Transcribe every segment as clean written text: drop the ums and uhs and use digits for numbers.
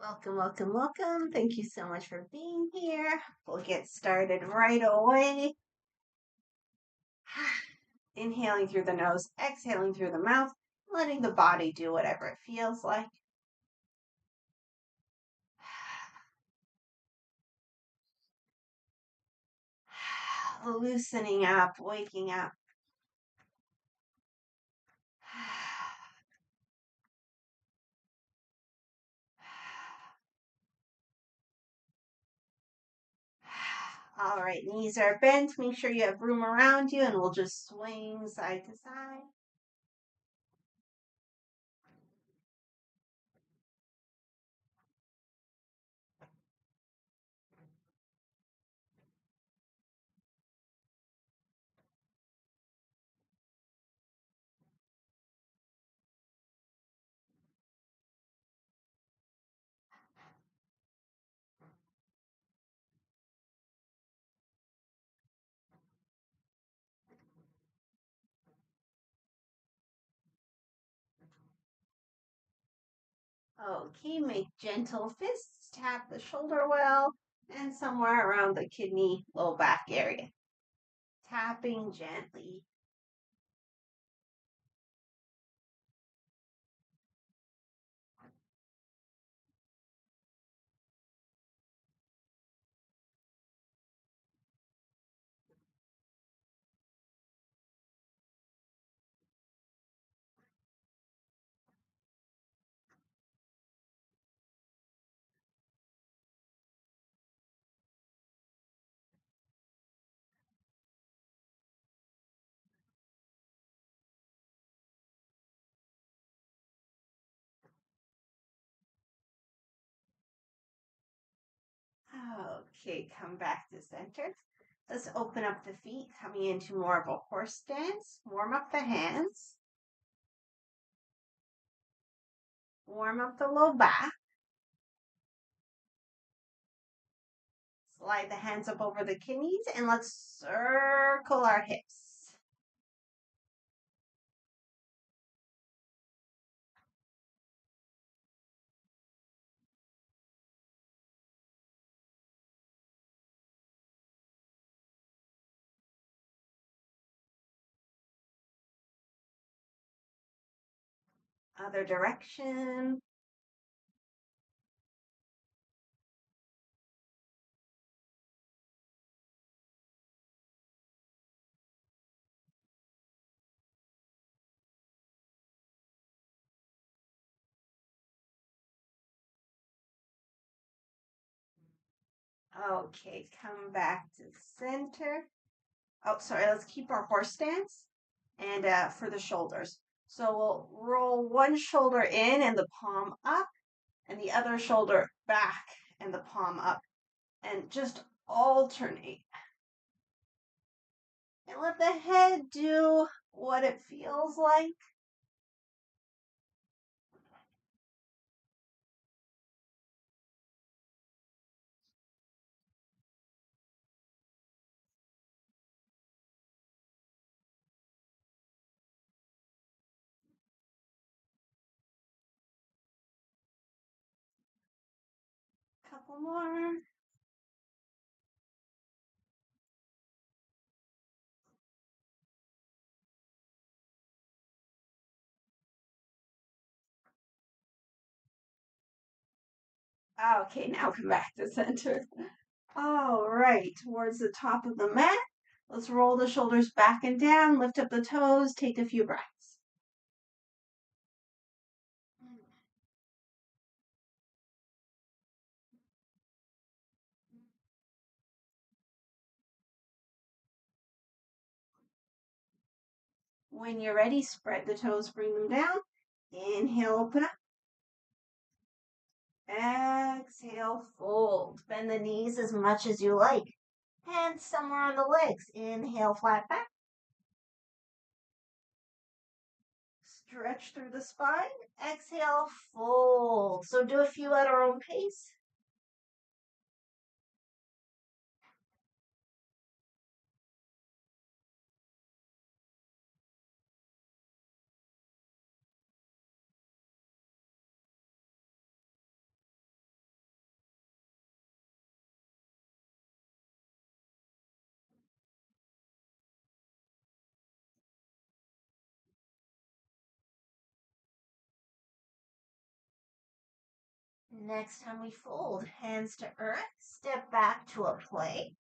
Welcome, welcome, welcome. Thank you so much for being here. We'll get started right away. Inhaling through the nose, exhaling through the mouth, letting the body do whatever it feels like. Loosening up, waking up. All right, knees are bent. Make sure you have room around you, and we'll just swing side to side. Okay, make gentle fists, tap the shoulder well, and somewhere around the kidney, low back area. Tapping gently. Okay, come back to center. Let's open up the feet, coming into more of a horse stance. Warm up the hands. Warm up the low back. Slide the hands up over the kidneys and let's circle our hips. Other direction. Okay, come back to center. Oh, sorry, let's keep our horse stance. And for the shoulders. So we'll roll one shoulder in and the palm up, and the other shoulder back and the palm up. And just alternate. And let the head do what it feels like. Couple more. Okay, now come back to center. All right, towards the top of the mat. Let's roll the shoulders back and down, lift up the toes, take a few breaths. When you're ready, spread the toes, bring them down. Inhale, open up. Exhale, fold. Bend the knees as much as you like. Hands somewhere on the legs. Inhale, flat back. Stretch through the spine. Exhale, fold. So do a few at our own pace. Next time we fold, hands to earth, step back to a plank.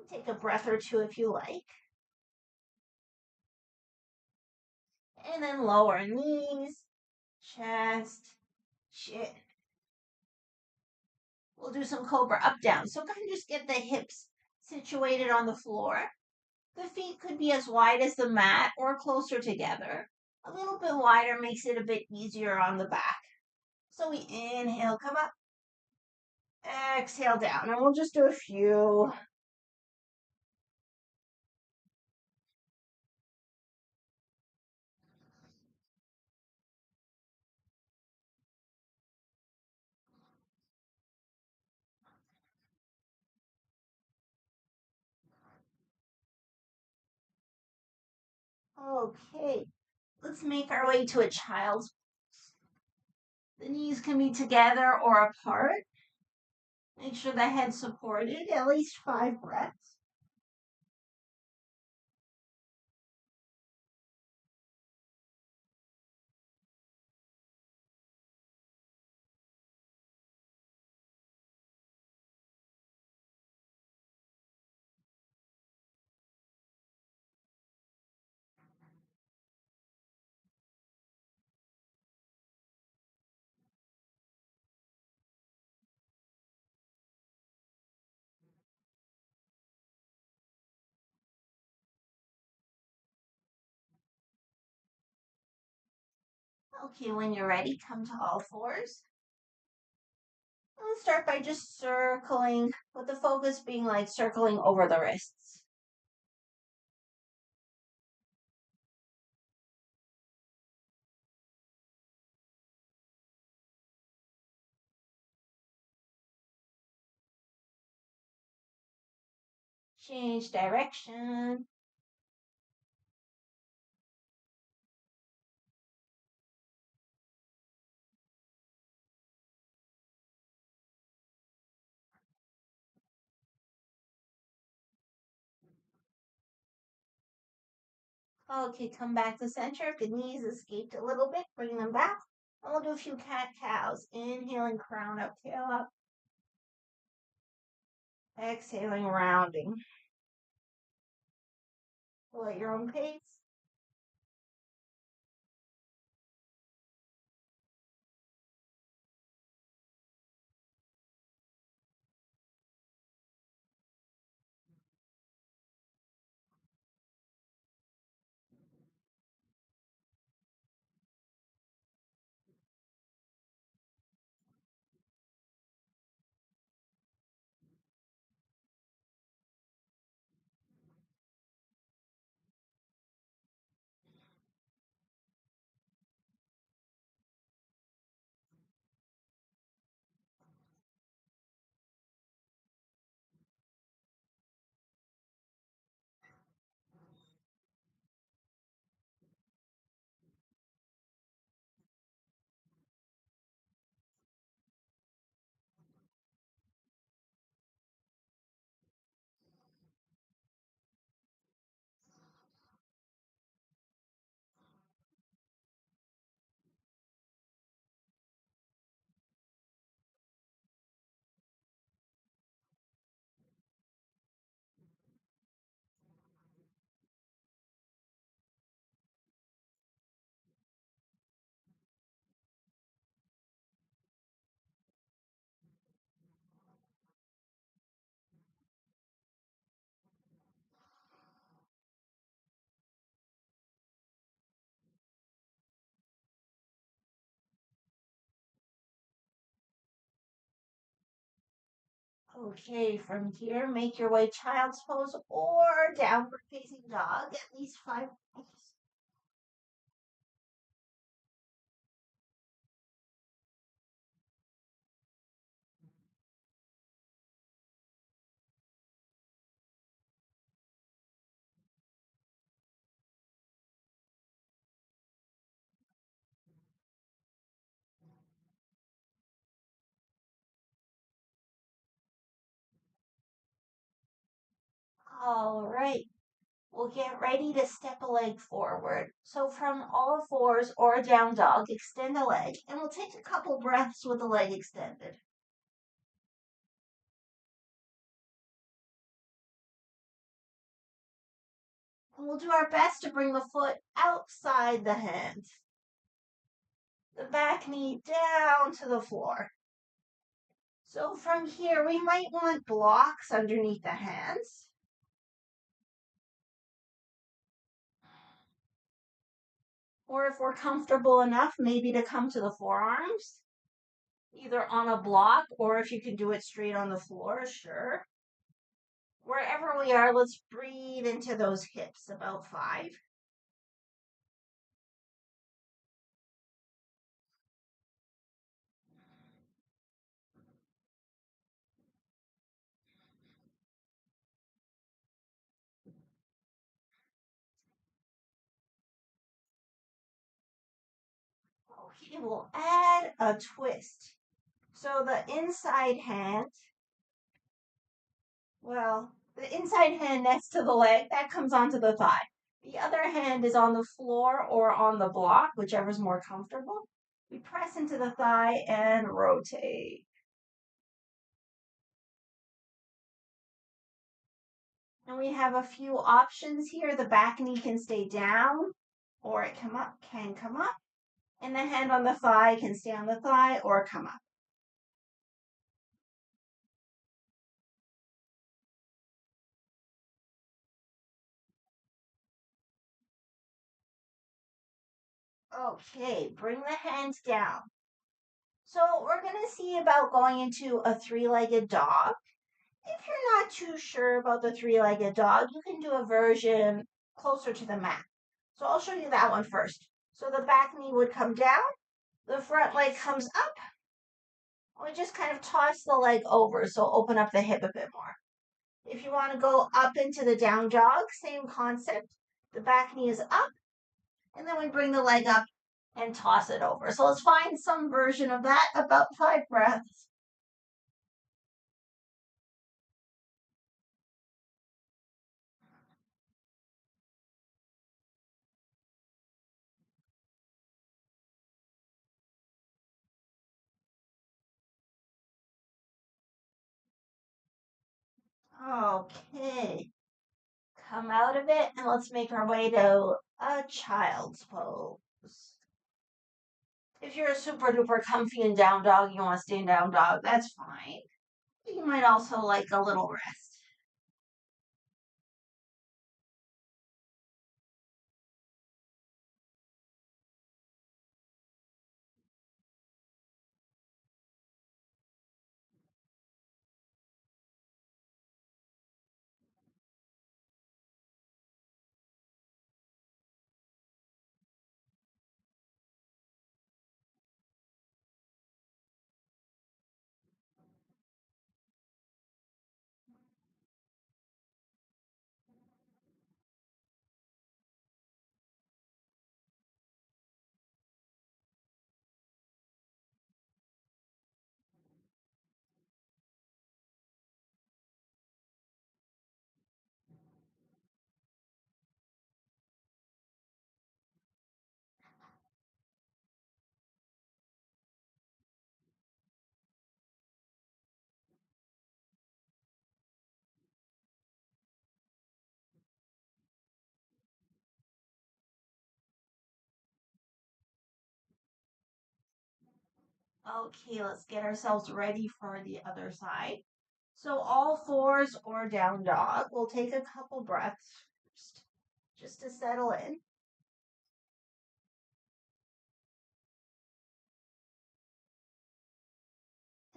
Take a breath or two if you like. And then lower knees, chest, chin. We'll do some cobra up down. So kind of just get the hips situated on the floor. The feet could be as wide as the mat or closer together. A little bit wider makes it a bit easier on the back. So we inhale, come up. Exhale down. And we'll just do a few. Okay. Let's make our way to a child's pose. The knees can be together or apart. Make sure the head's supported, at least 5 breaths. Okay, when you're ready, come to all fours. Let's start by just circling, with the focus being like circling over the wrists. Change direction. Okay, come back to center. If the knees escaped a little bit, bring them back. And we'll do a few cat-cows. Inhaling, crown up, tail up. Exhaling, rounding. Go at your own pace. Okay, from here, make your way child's pose or downward facing dog, at least 5 breaths. All right. We'll get ready to step a leg forward. So from all fours or down dog, extend a leg, and we'll take a couple breaths with the leg extended. And we'll do our best to bring the foot outside the hand. The back knee down to the floor. So from here, we might want blocks underneath the hands. Or if we're comfortable enough, maybe to come to the forearms, either on a block or if you can do it straight on the floor, sure. Wherever we are, let's breathe into those hips, about 5. Okay, we'll add a twist. So the inside hand, well, the inside hand next to the leg, that comes onto the thigh. The other hand is on the floor or on the block, whichever's more comfortable. We press into the thigh and rotate. And we have a few options here. The back knee can stay down or it can come up. And the hand on the thigh can stay on the thigh or come up. Okay, bring the hands down. So we're going to see about going into a 3-legged dog. If you're not too sure about the 3-legged dog, you can do a version closer to the mat. So I'll show you that one first. So the back knee would come down, the front leg comes up. We just kind of toss the leg over, so open up the hip a bit more. If you want to go up into the down dog, same concept. The back knee is up, and then we bring the leg up and toss it over. So let's find some version of that, about 5 breaths. Okay, come out of it and let's make our way to a child's pose. If you're a super duper comfy and down dog, you want to stay in down dog, that's fine. You might also like a little rest. Okay, let's get ourselves ready for the other side. So all fours or down dog. We'll take a couple breaths first, just to settle in.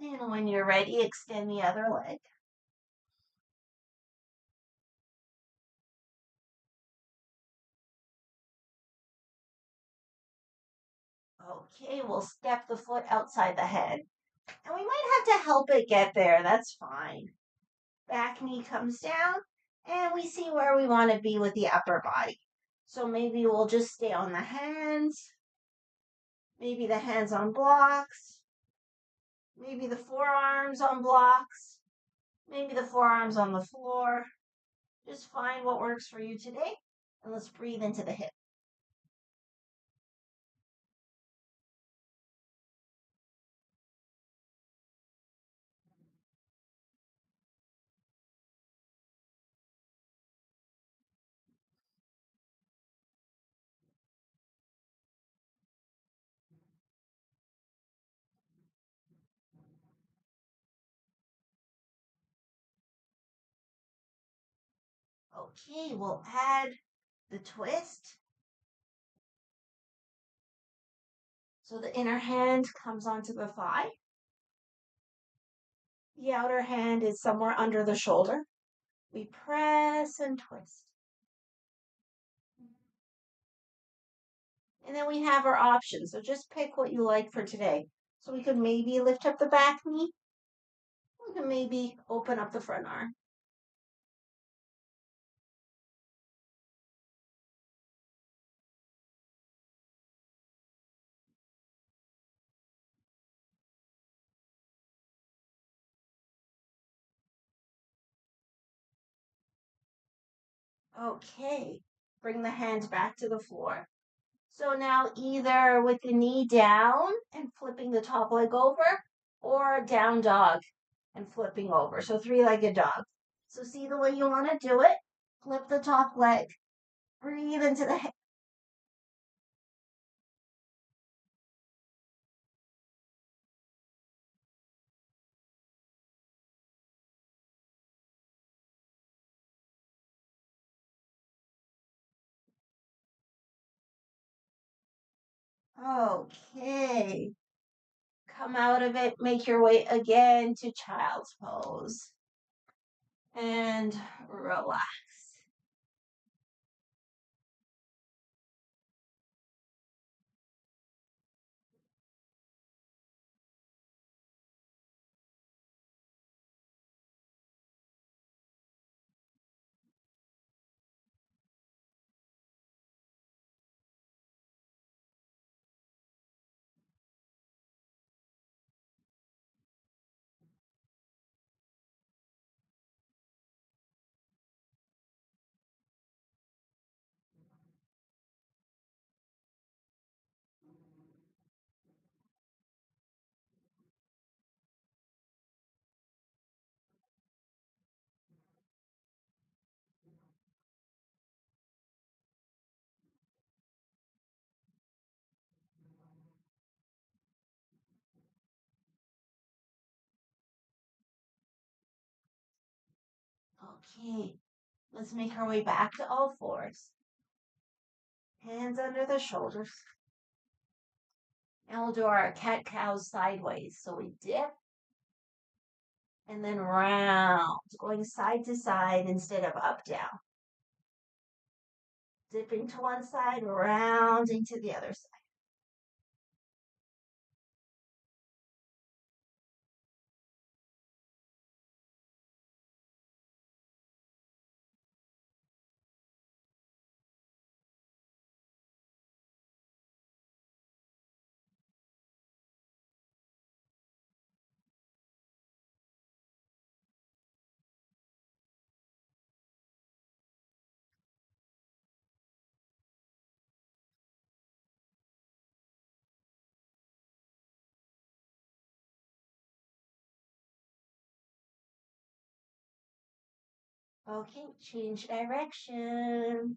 And when you're ready, extend the other leg. Okay, we'll step the foot outside the head. And we might have to help it get there. That's fine. Back knee comes down, and we see where we want to be with the upper body. So maybe we'll just stay on the hands. Maybe the hands on blocks. Maybe the forearms on blocks. Maybe the forearms on the floor. Just find what works for you today, and let's breathe into the hip. Okay, we'll add the twist. So the inner hand comes onto the thigh. The outer hand is somewhere under the shoulder. We press and twist. And then we have our options. So just pick what you like for today. So we could maybe lift up the back knee. We can maybe open up the front arm. Okay, bring the hands back to the floor. So now either with the knee down and flipping the top leg over, or down dog and flipping over. So three-legged dog. So see the way you want to do it. Flip the top leg. Breathe into the head. Okay. Come out of it. Make your way again to child's pose. And relax. Okay. Let's make our way back to all fours. Hands under the shoulders. And we'll do our cat cow sideways. So we dip and then round, going side to side instead of up down. Dipping to one side, rounding to the other side. Okay, change direction.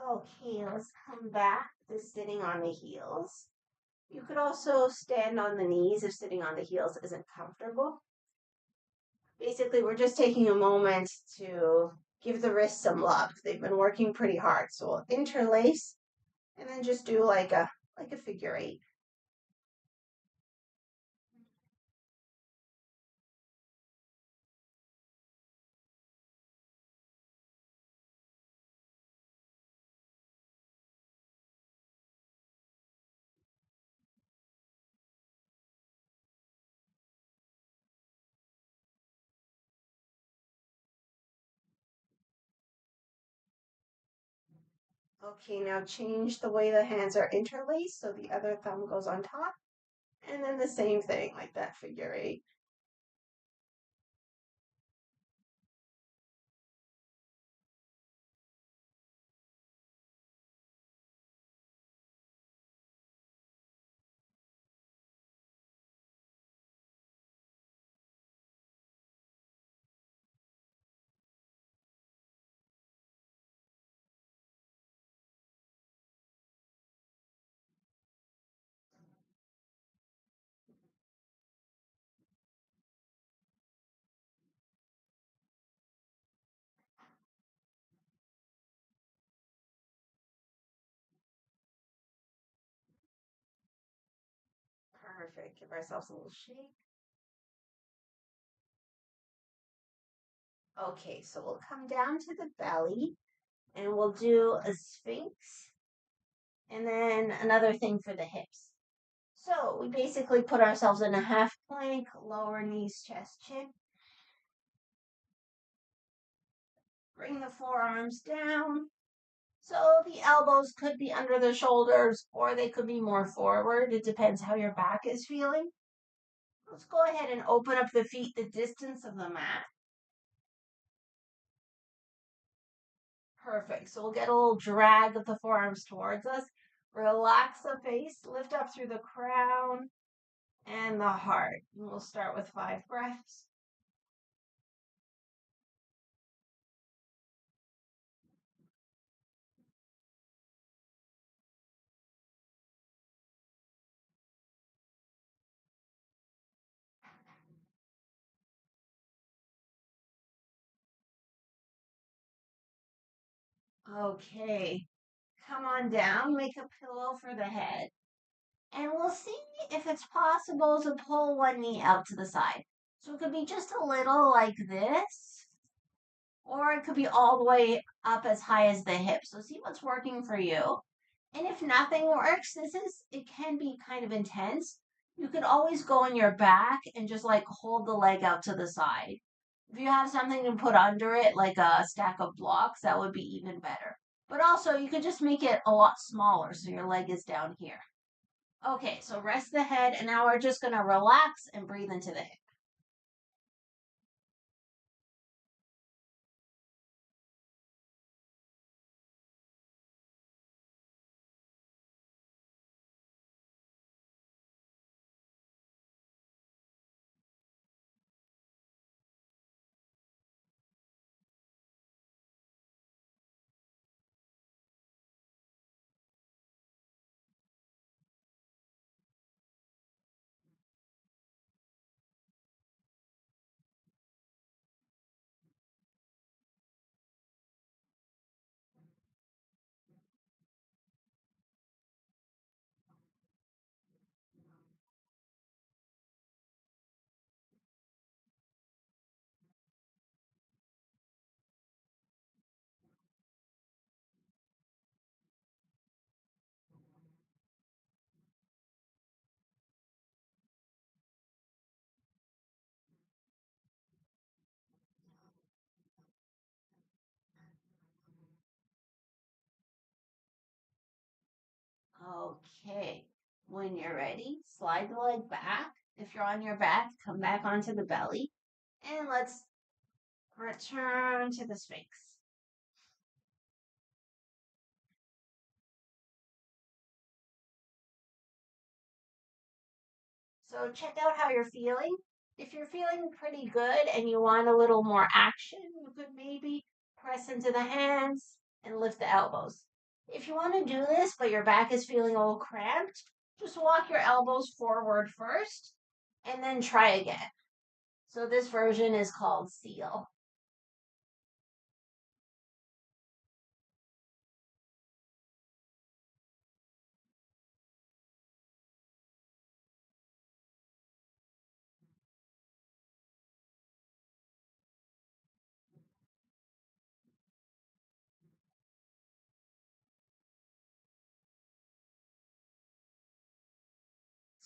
Okay, let's come back to sitting on the heels. You could also stand on the knees if sitting on the heels isn't comfortable. Basically, we're just taking a moment to give the wrists some love. They've been working pretty hard. So we'll interlace and then just do like a figure eight. Okay, now change the way the hands are interlaced so the other thumb goes on top. And then the same thing, like that figure eight. Perfect. Give ourselves a little shake. Okay, so we'll come down to the belly and we'll do a sphinx and then another thing for the hips. So we basically put ourselves in a half plank, lower knees, chest, chin. Bring the forearms down. So the elbows could be under the shoulders or they could be more forward. It depends how your back is feeling. Let's go ahead and open up the feet the distance of the mat. Perfect. So we'll get a little drag of the forearms towards us. Relax the face, lift up through the crown and the heart. And we'll start with 5 breaths. Okay. Come on down, make a pillow for the head. And we'll see if it's possible to pull one knee out to the side. So it could be just a little like this, or it could be all the way up as high as the hip. So see what's working for you. And if nothing works, it can be kind of intense. You could always go on your back and just like hold the leg out to the side. If you have something to put under it, like a stack of blocks, that would be even better. But also, you could just make it a lot smaller so your leg is down here. Okay, so rest the head, and now we're just going to relax and breathe into the hip. Okay, when you're ready, slide the leg back. If you're on your back, come back onto the belly. And let's return to the Sphinx. So check out how you're feeling. If you're feeling pretty good and you want a little more action, you could maybe press into the hands and lift the elbows. If you want to do this, but your back is feeling a little cramped, Just walk your elbows forward first and then try again. So this version is called seal.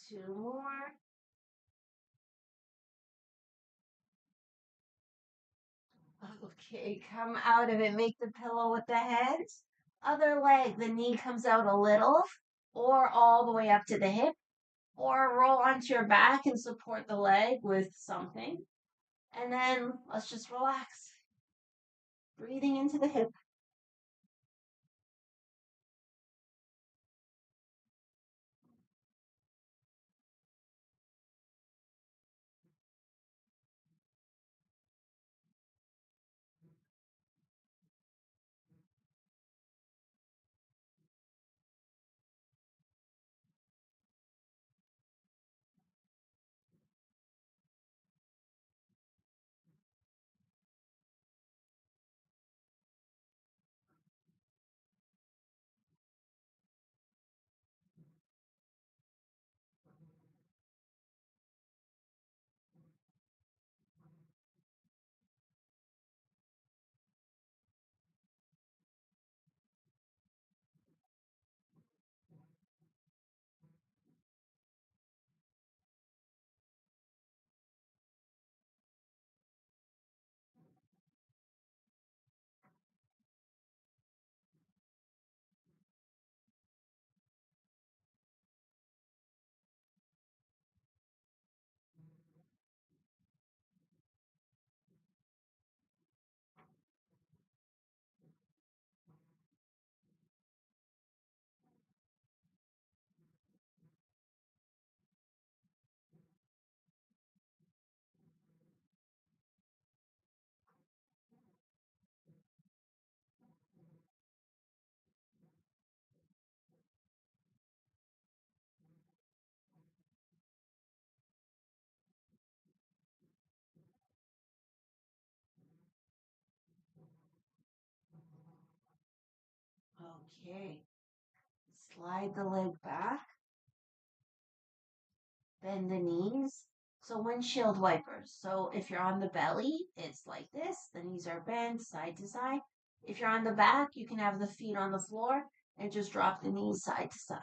2 more. Okay, come out of it. Make the pillow with the head. Other leg, the knee comes out a little or all the way up to the hip, or roll onto your back and support the leg with something. And then let's just relax. Breathing into the hip. Okay. Slide the leg back. Bend the knees. So windshield wipers. So if you're on the belly, it's like this. The knees are bent side to side. If you're on the back, you can have the feet on the floor and just drop the knees side to side.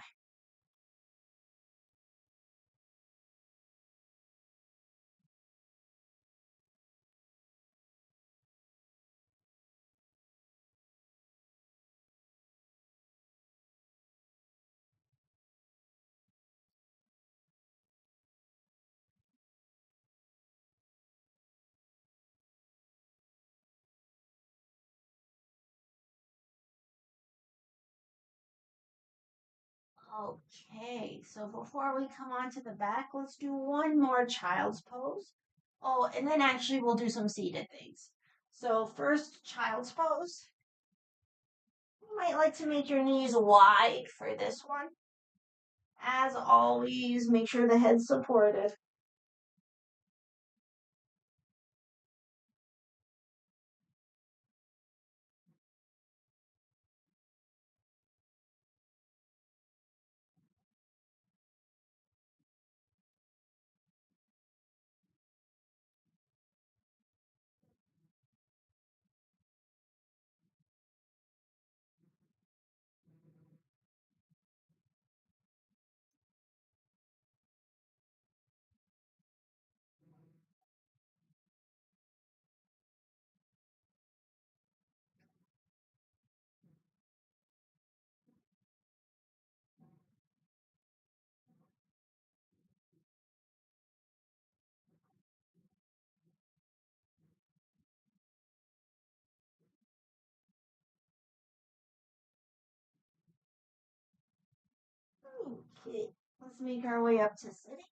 Okay, so before we come on to the back, let's do one more child's pose. Oh, and then actually we'll do some seated things. So first, child's pose. You might like to make your knees wide for this one. As always, make sure the head's supported. Okay, let's make our way up to sitting.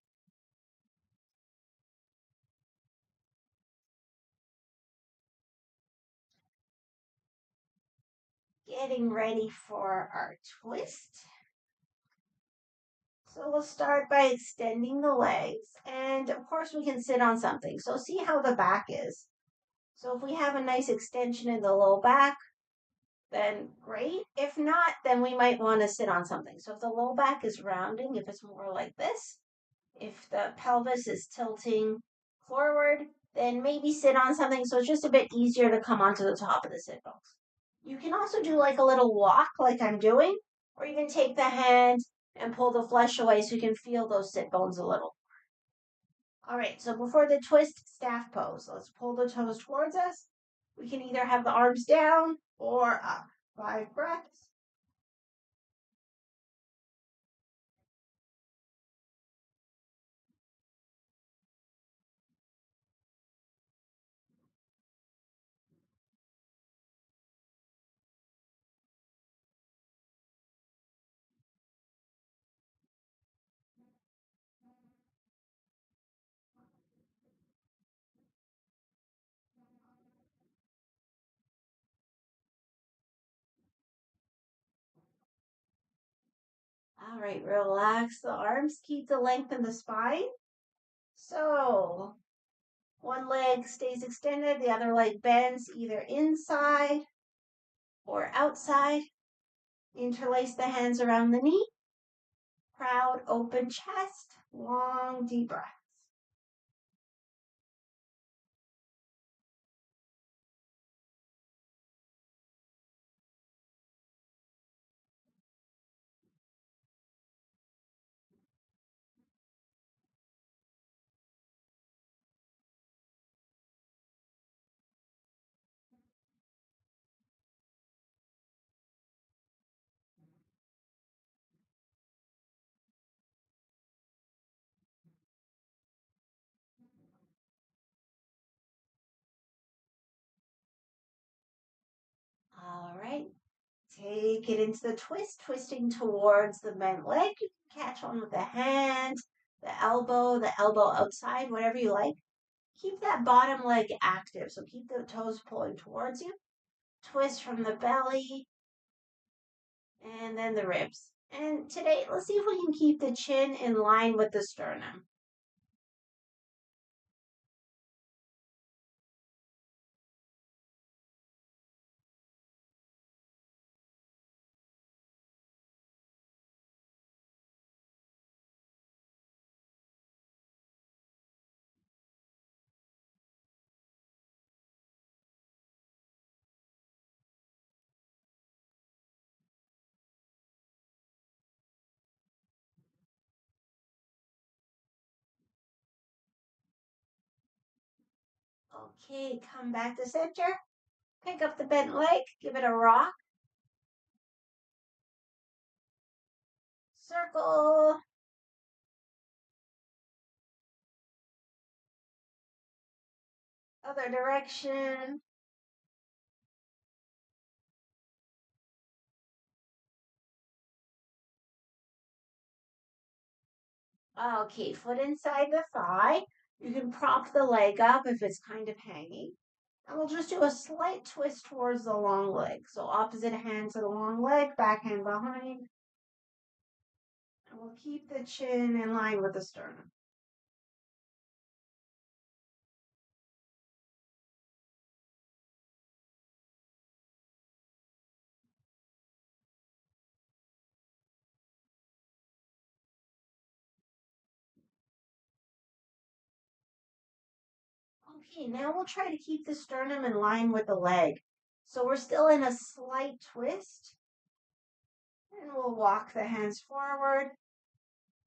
Getting ready for our twist. So we'll start by extending the legs. And of course, we can sit on something. So see how the back is. So if we have a nice extension in the low back, then great. If not, then we might want to sit on something. So if the low back is rounding, if it's more like this, if the pelvis is tilting forward, then maybe sit on something so it's just a bit easier to come onto the top of the sit bones. You can also do like a little walk like I'm doing, or you can take the hand and pull the flesh away so you can feel those sit bones a little. All right, so before the twist staff pose, let's pull the toes towards us. We can either have the arms down or up. 5 breaths. All right, relax the arms, keep the length in the spine. So one leg stays extended, the other leg bends either inside or outside. Interlace the hands around the knee. Proud, open chest. Long, deep breaths. All right. Take it into the twist, twisting towards the bent leg. You can catch one with the hand, the elbow outside, whatever you like. Keep that bottom leg active. So keep the toes pulling towards you. Twist from the belly and then the ribs. And today, let's see if we can keep the chin in line with the sternum. Okay, come back to center. Pick up the bent leg, give it a rock. Circle. Other direction. Okay, foot inside the thigh. You can prop the leg up if it's kind of hanging. And we'll just do a slight twist towards the long leg. So opposite hand to the long leg, back hand behind. And we'll keep the chin in line with the sternum. Okay, now we'll try to keep the sternum in line with the leg. So we're still in a slight twist. And we'll walk the hands forward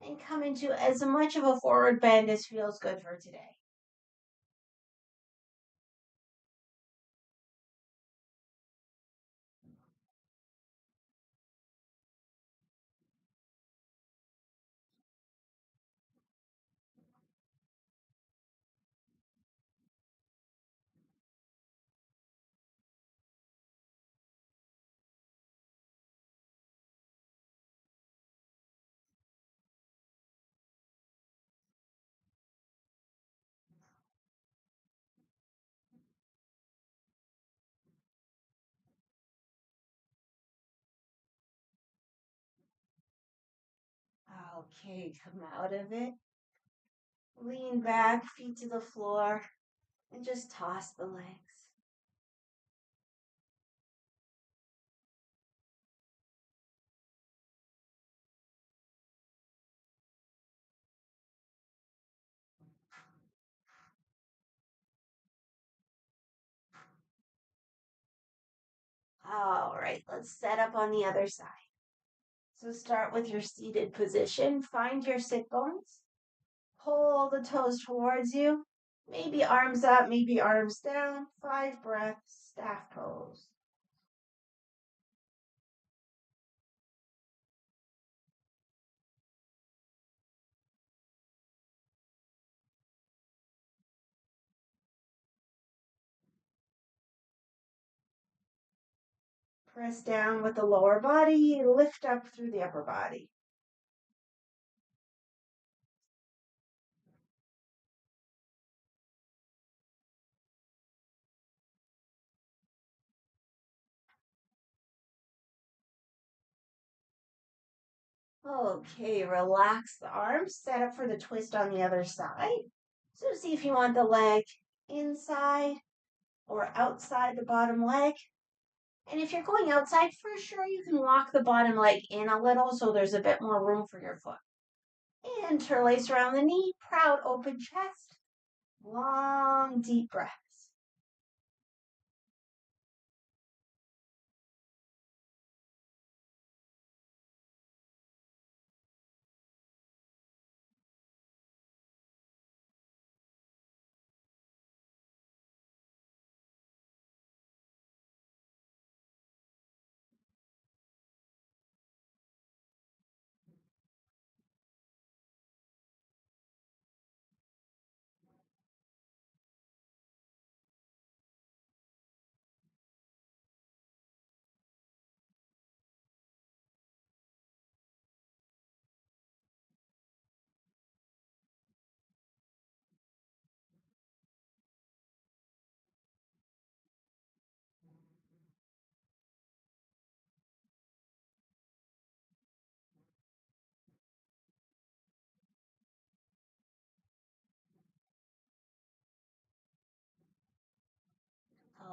and come into as much of a forward bend as feels good for today. Okay, come out of it. Lean back, feet to the floor, and just toss the legs. All right, let's set up on the other side. So start with your seated position. Find your sit bones. Pull the toes towards you. Maybe arms up, maybe arms down. 5 breaths, staff pose. Press down with the lower body, lift up through the upper body. Okay, relax the arms, set up for the twist on the other side. So see if you want the leg inside or outside the bottom leg. And if you're going outside, for sure you can walk the bottom leg in a little so there's a bit more room for your foot. Interlace around the knee, proud open chest, long deep breaths.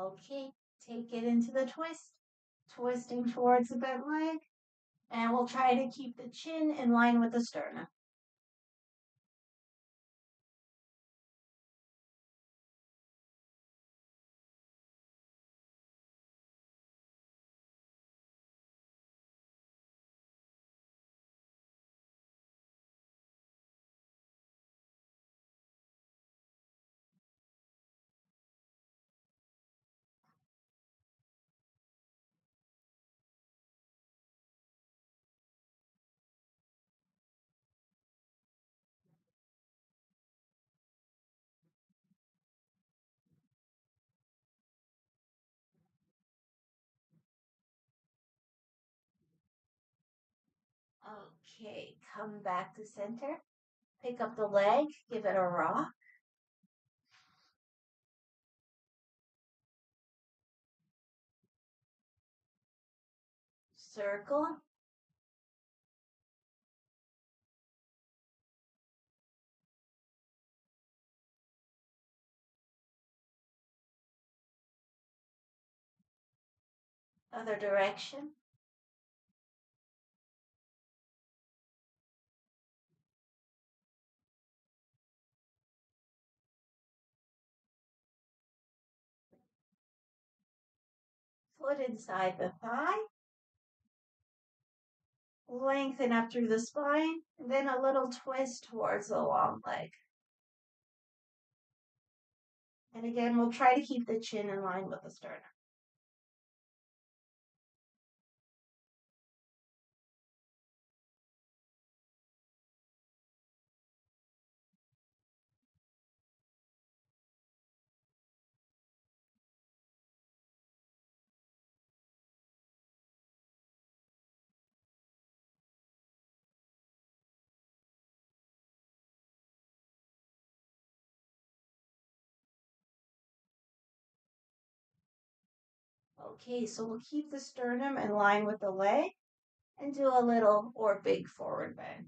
Okay, take it into the twist, twisting towards the bent leg. And we'll try to keep the chin in line with the sternum. Okay, come back to center. Pick up the leg, give it a rock. Circle. Other direction. Foot inside the thigh. Lengthen up through the spine. And then a little twist towards the long leg. And again, we'll try to keep the chin in line with the sternum. Okay, so we'll keep the sternum in line with the leg and do a little or big forward bend.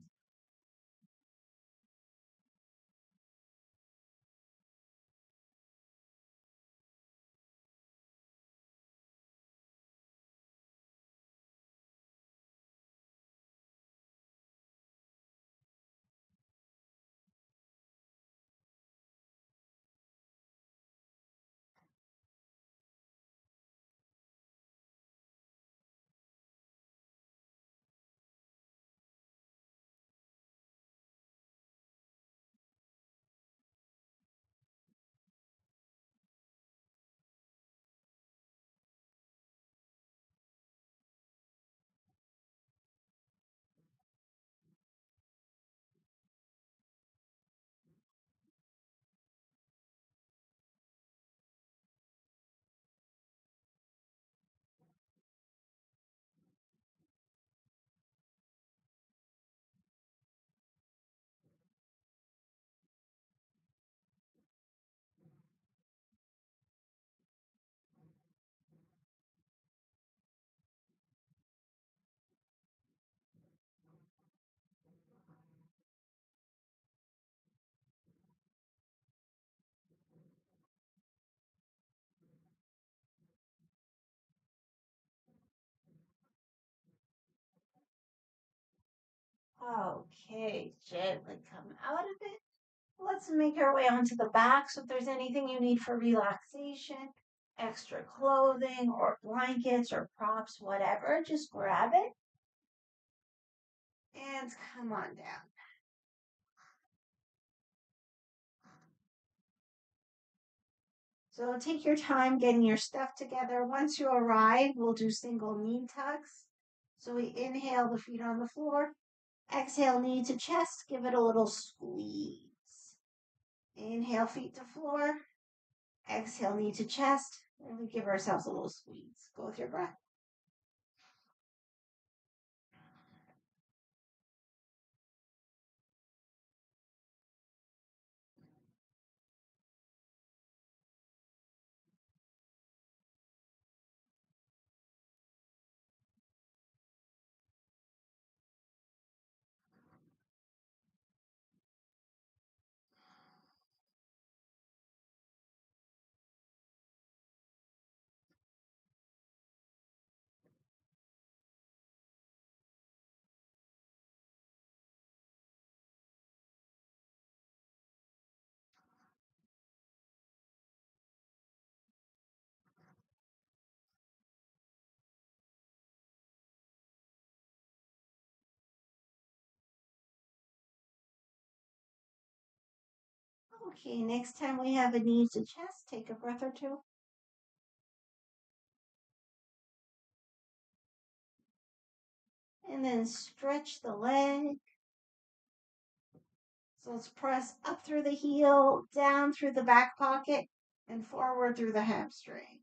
Okay, gently come out of it. Let's make our way onto the back. So if there's anything you need for relaxation, extra clothing or blankets or props, whatever, just grab it and come on down. So take your time getting your stuff together. Once you arrive, we'll do single knee tucks. So we inhale the feet on the floor, exhale knee to chest, give it a little squeeze. Inhale feet to floor, exhale knee to chest, and we give ourselves a little squeeze. Go with your breath. Okay, next time we have a knee to chest, take a breath or two. And then stretch the leg. So let's press up through the heel, down through the back pocket, and forward through the hamstring.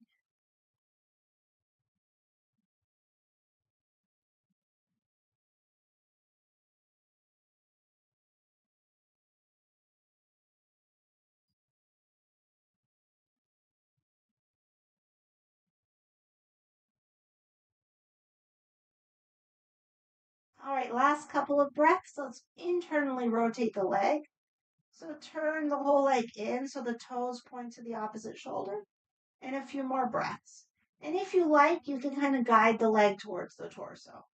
All right, last couple of breaths. Let's internally rotate the leg. So turn the whole leg in so the toes point to the opposite shoulder. And a few more breaths. And if you like, you can kind of guide the leg towards the torso.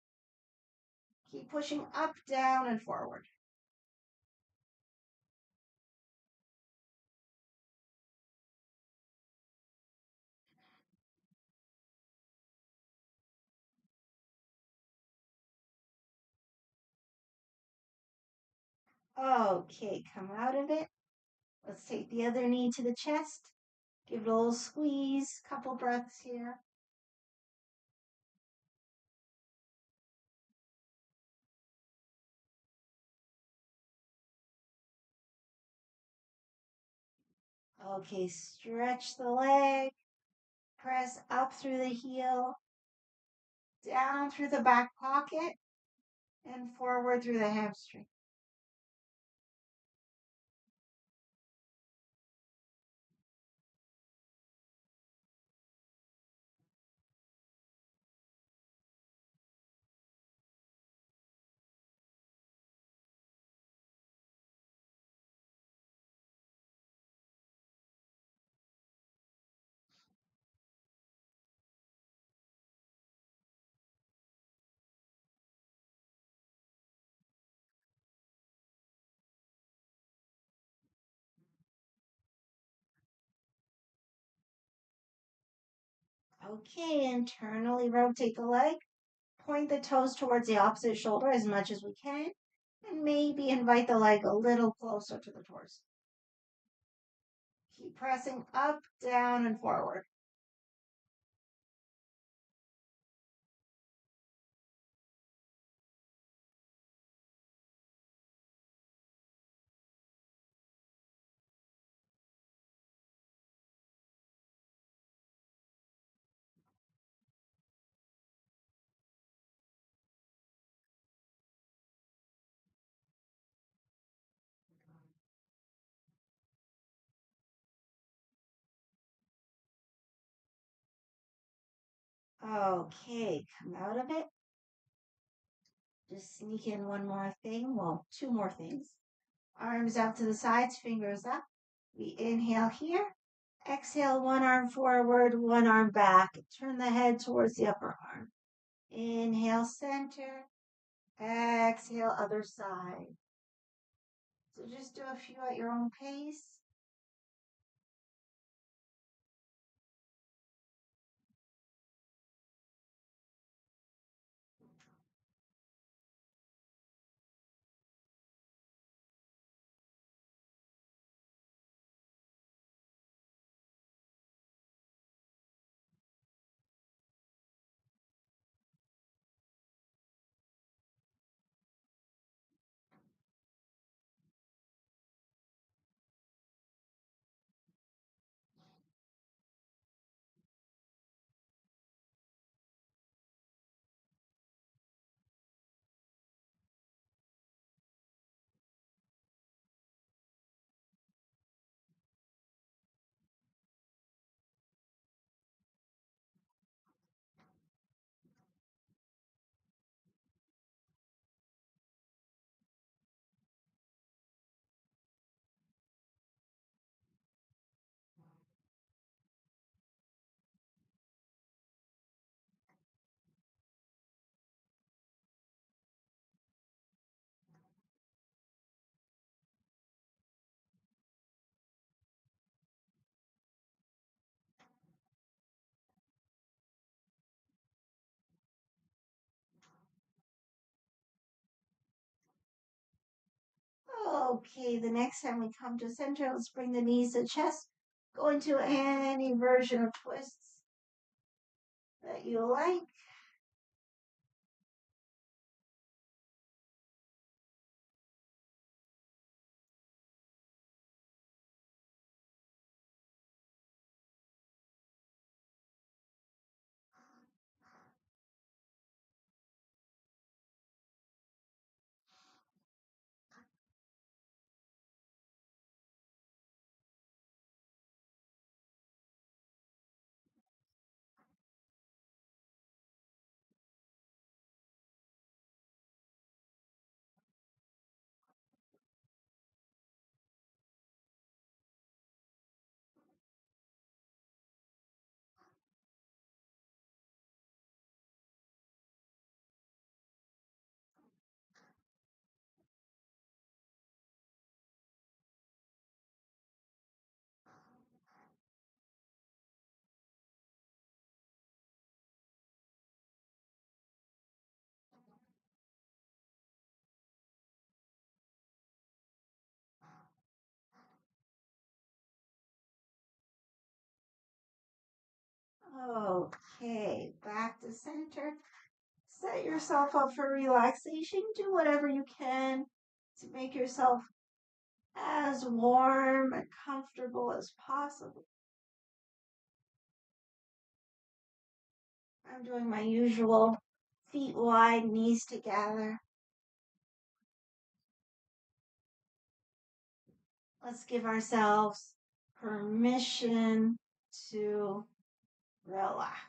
Keep pushing up, down, and forward. Okay, come out of it. Let's take the other knee to the chest. Give it a little squeeze. Couple breaths here. Okay, stretch the leg. Press up through the heel, down through the back pocket, and forward through the hamstring. Okay, internally rotate the leg. Point the toes towards the opposite shoulder as much as we can. And maybe invite the leg a little closer to the torso. Keep pressing up, down, and forward. Okay, come out of it. Just sneak in one more thing. Well, two more things. Arms out to the sides, fingers up. We inhale here. Exhale, one arm forward, one arm back. Turn the head towards the upper arm. Inhale, center. Exhale, other side. So just do a few at your own pace. Okay, the next time we come to center, let's bring the knees to chest. Go into any version of twists that you like. Okay, back to center. Set yourself up for relaxation. Do whatever you can to make yourself as warm and comfortable as possible. I'm doing my usual feet wide, knees together. Let's give ourselves permission to relax.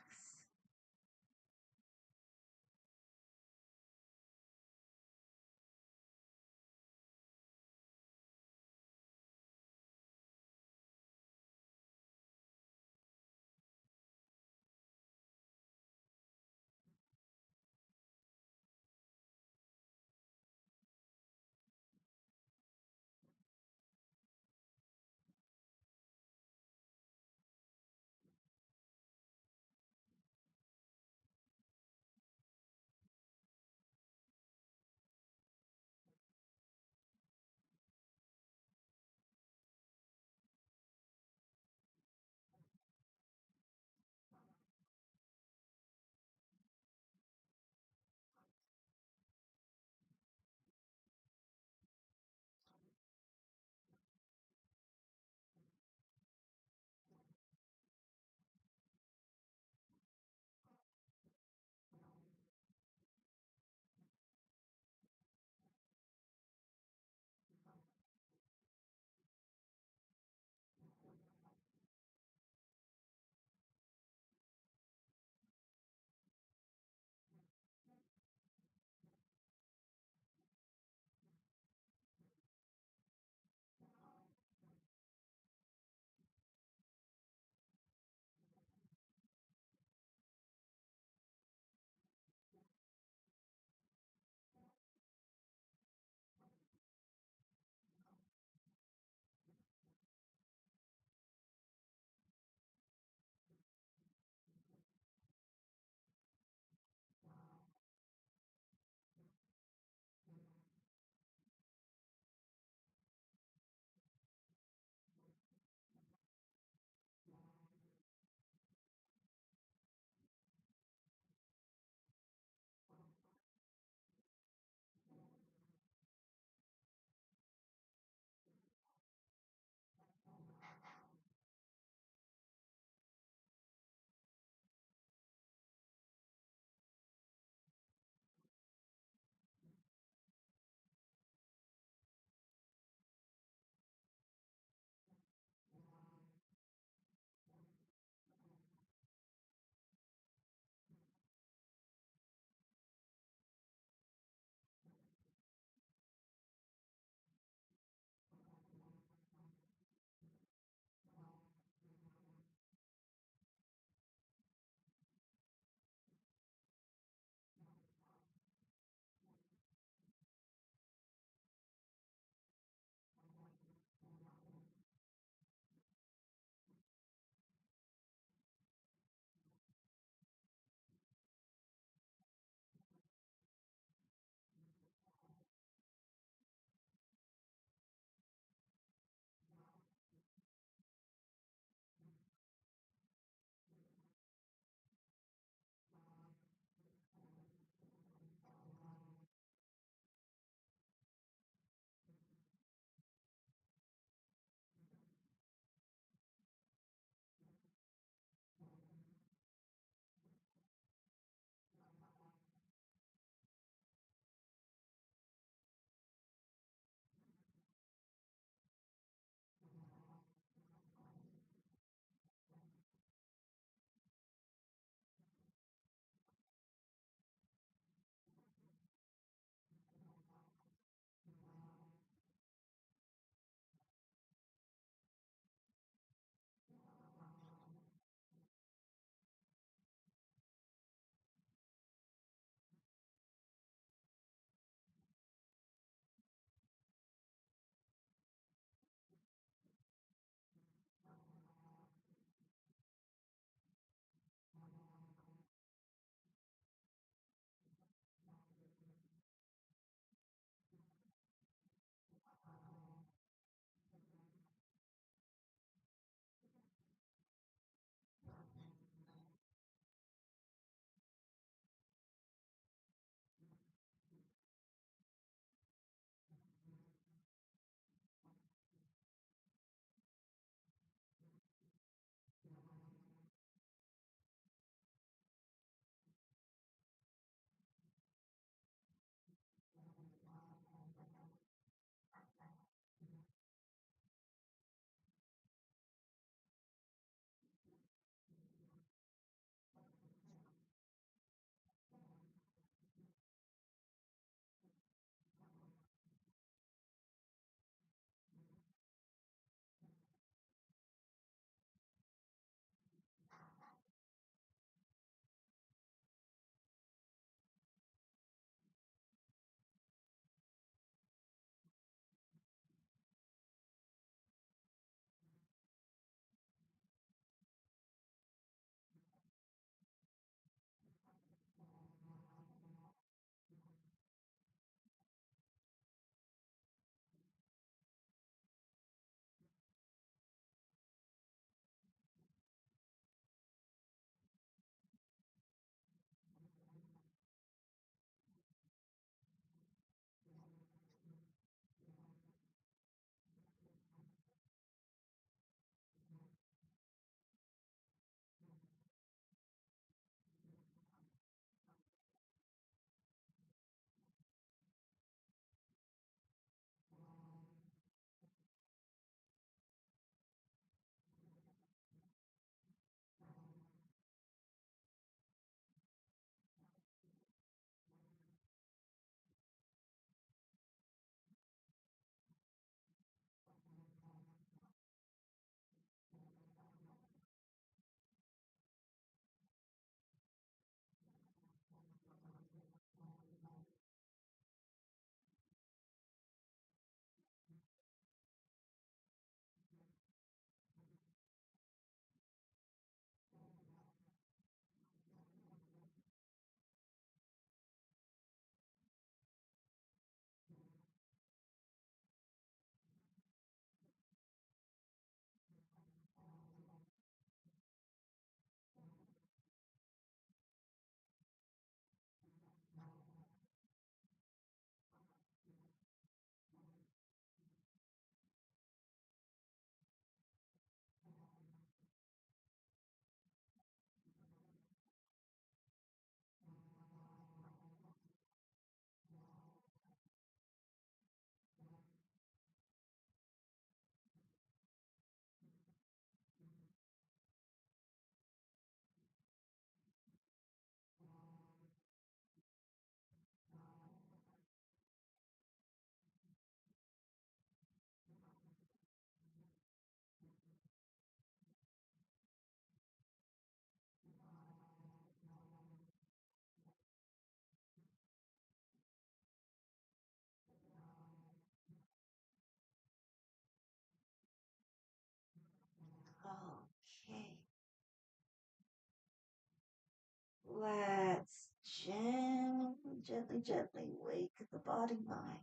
Let's gently wake the body mind.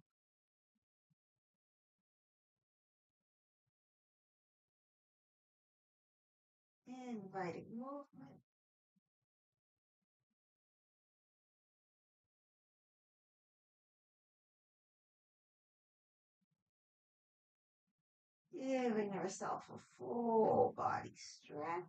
Inviting movement. Giving ourselves a full body stretch.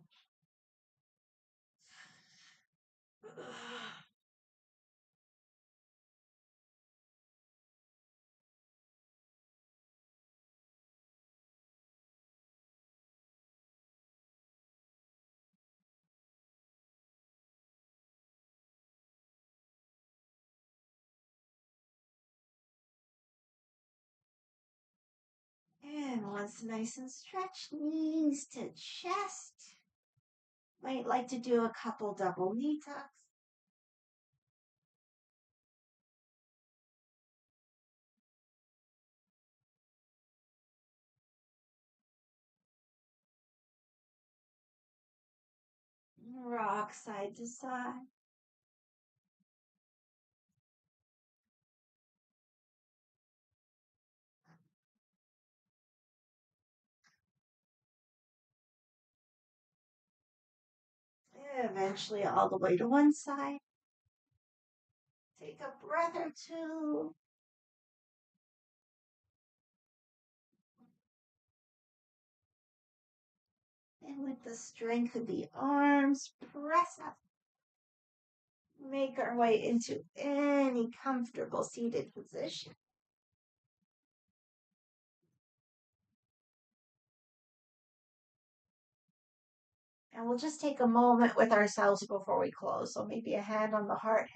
And once nice and stretched, knees to chest. Might like to do a couple double knee tucks. Rock side to side. Eventually all the way to one side. Take a breath or two. And with the strength of the arms, press up. Make our way into any comfortable seated position. And we'll just take a moment with ourselves before we close. So maybe a hand on the heart.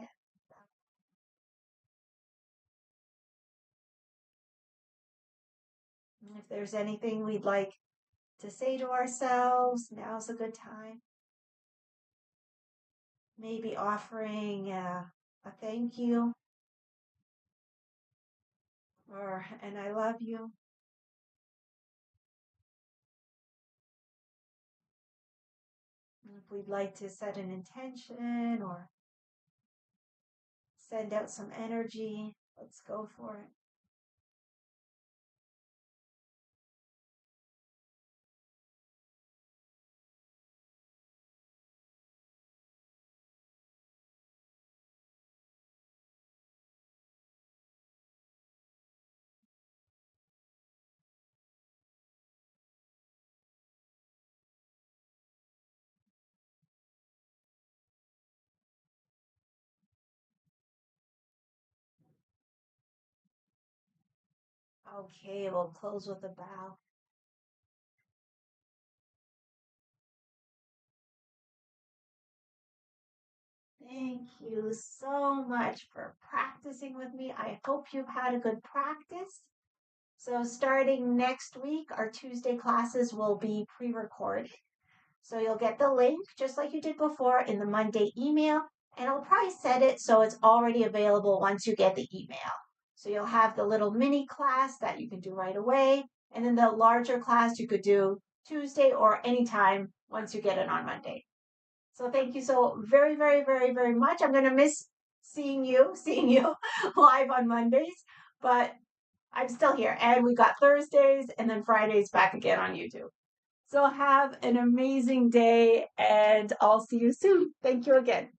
And if there's anything we'd like to say to ourselves, now's a good time. Maybe offering a thank you or an I love you. If we'd like to set an intention or send out some energy, let's go for it. Okay, we'll close with a bow. Thank you so much for practicing with me. I hope you've had a good practice. So, starting next week, our Tuesday classes will be pre recorded. So, you'll get the link just like you did before in the Monday email, and I'll probably set it so it's already available once you get the email. So, you'll have the little mini class that you can do right away, and then the larger class you could do Tuesday or anytime once you get it on Monday. So thank you so very much. I'm gonna miss seeing you live on Mondays, but I'm still here. And we got Thursdays and then Fridays back again on YouTube. So have an amazing day and I'll see you soon. Thank you again.